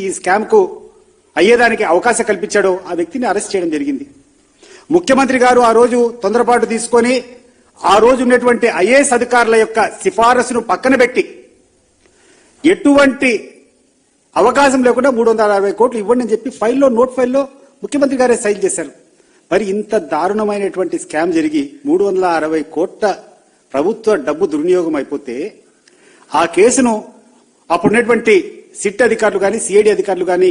ఈ స్కామ్ కు అయ్యేదానికి అవకాశం కల్పించాడో ఆ వ్యక్తిని అరెస్ట్ చేయడం జరిగింది. ముఖ్యమంత్రి గారు ఆ రోజు తొందరపాటు తీసుకొని ఆ రోజు ఉన్నటువంటి ఐఏఎస్ అధికారుల యొక్క సిఫారసును పక్కన పెట్టి ఎటువంటి అవకాశం లేకుండా 360 కోట్లు ఇవ్వండి అని చెప్పి నోట్ ఫైల్లో ముఖ్యమంత్రి గారే సైన్ చేశారు. మరి ఇంత దారుణమైనటువంటి స్కామ్ జరిగి 360 కోట్ల ప్రభుత్వ డబ్బు దుర్వినియోగం అయిపోతే ఆ కేసును అప్పుడున్నటువంటి సిట్ అధికారులు కానీ సిఐడి అధికారులు కానీ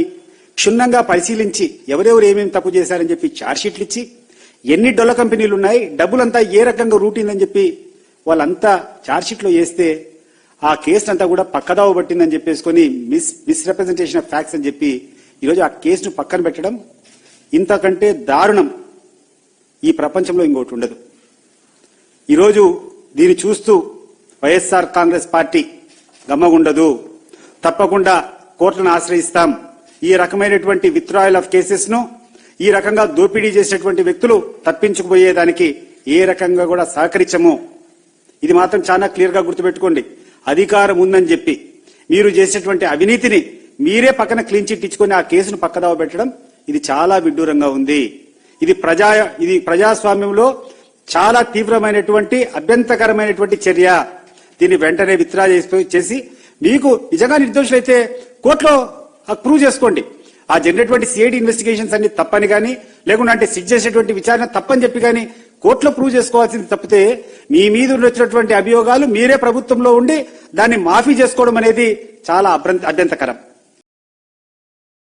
క్షుణ్ణంగా పరిశీలించి ఎవరెవరు ఏమేమి తప్పు చేశారని చెప్పి ఛార్జ్షీట్లు ఇచ్చి ఎన్ని డొల్ల కంపెనీలు ఉన్నాయి, డబ్బులంతా ఏ రకంగా రూట్ అని చెప్పి వాళ్ళంతా ఛార్జ్షీట్లో వేస్తే ఆ కేసునంతా కూడా పక్కదావ పట్టిందని చెప్పేసుకొని మిస్రిప్రజెంటేషన్ ఆఫ్ ఫ్యాక్ట్స్ అని చెప్పి ఈరోజు ఆ కేసును పక్కన పెట్టడం ఇంతకంటే దారుణం ఈ ప్రపంచంలో ఇంకోటి ఉండదు. ఈరోజు దీన్ని చూస్తూ వైఎస్ఆర్ కాంగ్రెస్ పార్టీ గమ్మగుండదు. తప్పకుండా కోర్టులను ఆశ్రయిస్తాం. ఈ రకమైనటువంటి విత్డ్రాయల్ ఆఫ్ కేసెస్ ను ఈ రకంగా దోపిడీ చేసేటువంటి వ్యక్తులు తప్పించుకుపోయేదానికి ఏ రకంగా కూడా సహకరించము. ఇది మాత్రం చాలా క్లియర్ గా గుర్తుపెట్టుకోండి. అధికారం ఉందని చెప్పి మీరు చేసేటువంటి అవినీతిని మీరే పక్కన క్లీన్ చిట్ ఇచ్చుకొని ఆ కేసును పక్కదావ పెట్టడం ఇది చాలా విడ్డూరంగా ఉంది. ఇది ప్రజాస్వామ్యంలో చాలా తీవ్రమైనటువంటి అభ్యంతరకరమైనటువంటి చర్య. దీన్ని వెంటనే విత్డ్రా చేసి మీకు నిజంగా నిర్దోషులైతే కోర్టులో ప్రూవ్ చేసుకోండి. ఆ జరిగినటువంటి సిఐడి ఇన్వెస్టిగేషన్స్ అన్ని తప్పని కానీ లేకుంటే సిట్ చేసేటువంటి విచారణ తప్పని చెప్పి కానీ కోర్టులో ప్రూవ్ చేసుకోవాల్సింది తప్పితే మీ మీద వచ్చినటువంటి అభియోగాలు మీరే ప్రభుత్వంలో ఉండి దాన్ని మాఫీ చేసుకోవడం అనేది చాలా అభ్యంతరకరం.